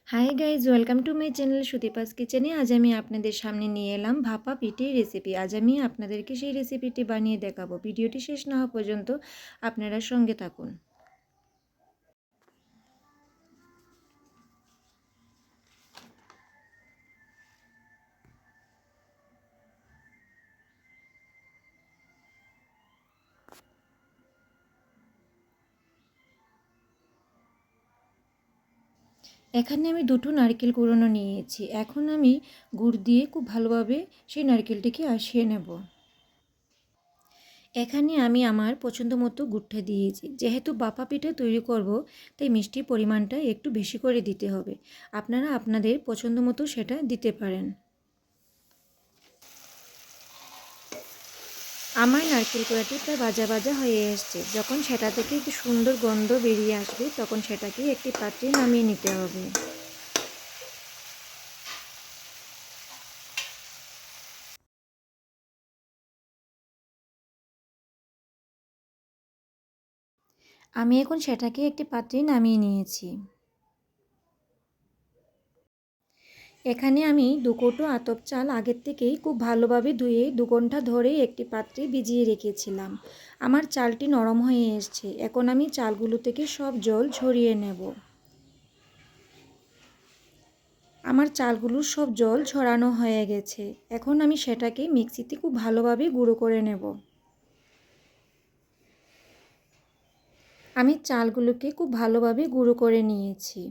Hi guys, welcome to my channel Sudipa's কিচেনে। আজ আমি আপনাদের সামনে নিয়ে এলাম ভাপা পিঠের রেসিপি। আজ আমি আপনাদেরকে সেই রেসিপিটি বানিয়ে দেখাবো। ভিডিওটি শেষ না হওয়া পর্যন্ত আপনারা সঙ্গে থাকুন। এখানে আমি দুটো নারকেল কুড়ানো নিয়েছি। এখন আমি গুড় দিয়ে খুব ভালোভাবে সেই নারকেলটিকে আঁশিয়ে নেব। এখানে আমি আমার পছন্দ মতো গুড়টা দিয়েছি। যেহেতু ভাপা পিঠা তৈরি করব, তাই মিষ্টির পরিমাণটা একটু বেশি করে দিতে হবে। আপনারা আপনাদের পছন্দ মতো সেটা দিতে পারেন। আমার নারকেল কোড়াটি প্রায় ভাজা ভাজা হয়ে এসছে। যখন সেটা থেকে একটু সুন্দর গন্ধ বেরিয়ে আসবে, তখন সেটাকে একটি পাত্রে নামিয়ে নিতে হবে। আমি এখন সেটাকে একটি পাত্রে নামিয়ে নিয়েছি। এখানে আমি 2 কৌটো আতপ চাল আগের থেকেই খুব ভালোভাবে ধুয়ে 2 ঘন্টা ধরে একটি পাত্রে ভিজিয়ে রেখেছিলাম। আমার চালটি নরম হয়ে এসছে। এখন আমি চালগুলো থেকে সব জল ঝরিয়ে নেব। আমার চালগুলোর সব জল ঝরানো হয়ে গেছে। এখন আমি সেটাকে মিক্সিতে খুব ভালোভাবে গুঁড়ো করে নেব। আমি চালগুলোকে খুব ভালোভাবে গুঁড়ো করে নিয়েছি।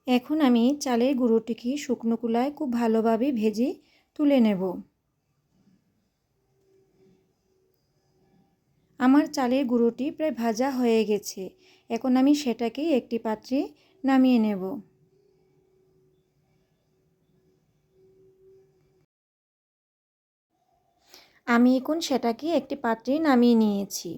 এখন আমি চালের গুঁড়োটিকে শুকনো কুলায় খুব ভালোভাবে ভেজে তুলে নেব। আমার চালের গুঁড়োটি প্রায় ভাজা হয়ে গেছে। এখন আমি সেটাকে একটি পাত্রে নামিয়ে নেব। আমি এখন সেটাকে একটি পাত্রে নামিয়ে নিয়েছি।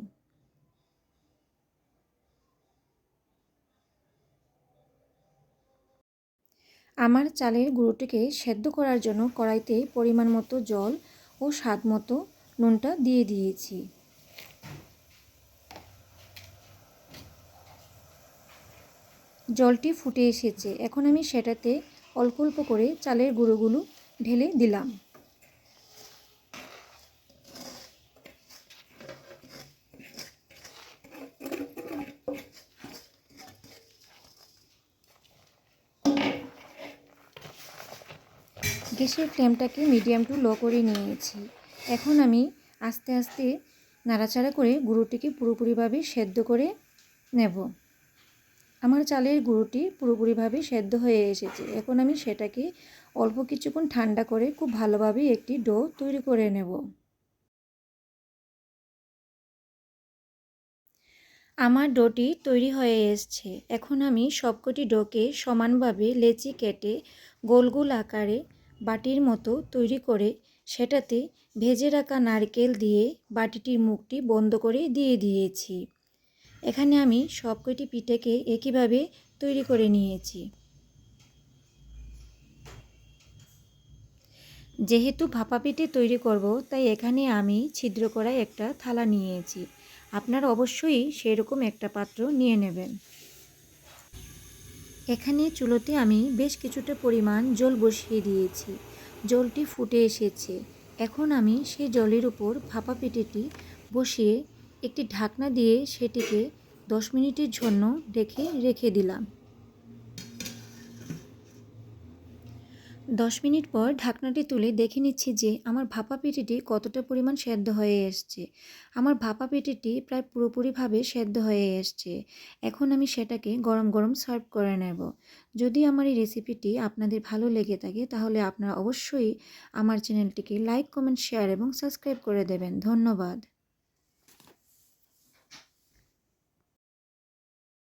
আমার চালের গুঁড়োটিকে সেদ্ধ করার জন্য কড়াইতে পরিমাণ মতো জল ও স্বাদ মতো নুনটা দিয়ে দিয়েছি। জলটি ফুটে এসেছে। এখন আমি সেটাতে অল্প অল্প করে চালের গুঁড়োগুলো ঢেলে দিলাম। গ্যাসের ফ্লেমটাকে মিডিয়াম টু লো করে নিয়েছি। এখন আমি আস্তে আস্তে নাড়াচাড়া করে গুঁড়োটিকে পুরোপুরিভাবে সেদ্ধ করে নেব। আমার চালের গুঁড়োটি পুরোপুরিভাবে সেদ্ধ হয়ে এসেছে। এখন আমি সেটাকে অল্প কিছুক্ষণ ঠান্ডা করে খুব ভালোভাবে একটি ডো তৈরি করে নেব। আমার ডোটি তৈরি হয়ে এসছে। এখন আমি সবকটি ডোকে সমানভাবে লেচি কেটে গোল গোল আকারে বাটির মতো তৈরি করে সেটাতে ভেজে রাখা নারকেল দিয়ে বাটিটির মুখটি বন্ধ করে দিয়ে দিয়েছি। এখানে আমি সবকটি পিঠেকে একইভাবে তৈরি করে নিয়েছি। যেহেতু ভাপা পিঠে তৈরি করব, তাই এখানে আমি ছিদ্র করা একটা থালা নিয়েছি। আপনারা অবশ্যই সেরকম একটা পাত্র নিয়ে নেবেন। এখানে চুলোতে আমি বেশ কিছুটা পরিমাণ জল বসিয়ে দিয়েছি। জলটি ফুটে এসেছে। এখন আমি সেই জলের উপর ভাপা পিঠেটি বসিয়ে একটি ঢাকনা দিয়ে সেটিকে 10 মিনিটের জন্য রেখে দিলাম। 10 মিনিট পর ঢাকনাটি তুলে দেখে নিচ্ছি যে আমার ভাপা পিঠেটি কতটা পরিমাণ সেদ্ধ হয়ে এসছে। আমার ভাপা পিঠেটি প্রায় পুরোপুরিভাবে সেদ্ধ হয়ে এসছে। এখন আমি সেটাকে গরম গরম সার্ভ করে নেব। যদি আমার এই রেসিপিটি আপনাদের ভালো লেগে থাকে, তাহলে আপনারা অবশ্যই আমার চ্যানেলটিকে লাইক, কমেন্ট, শেয়ার এবং সাবস্ক্রাইব করে দেবেন। ধন্যবাদ।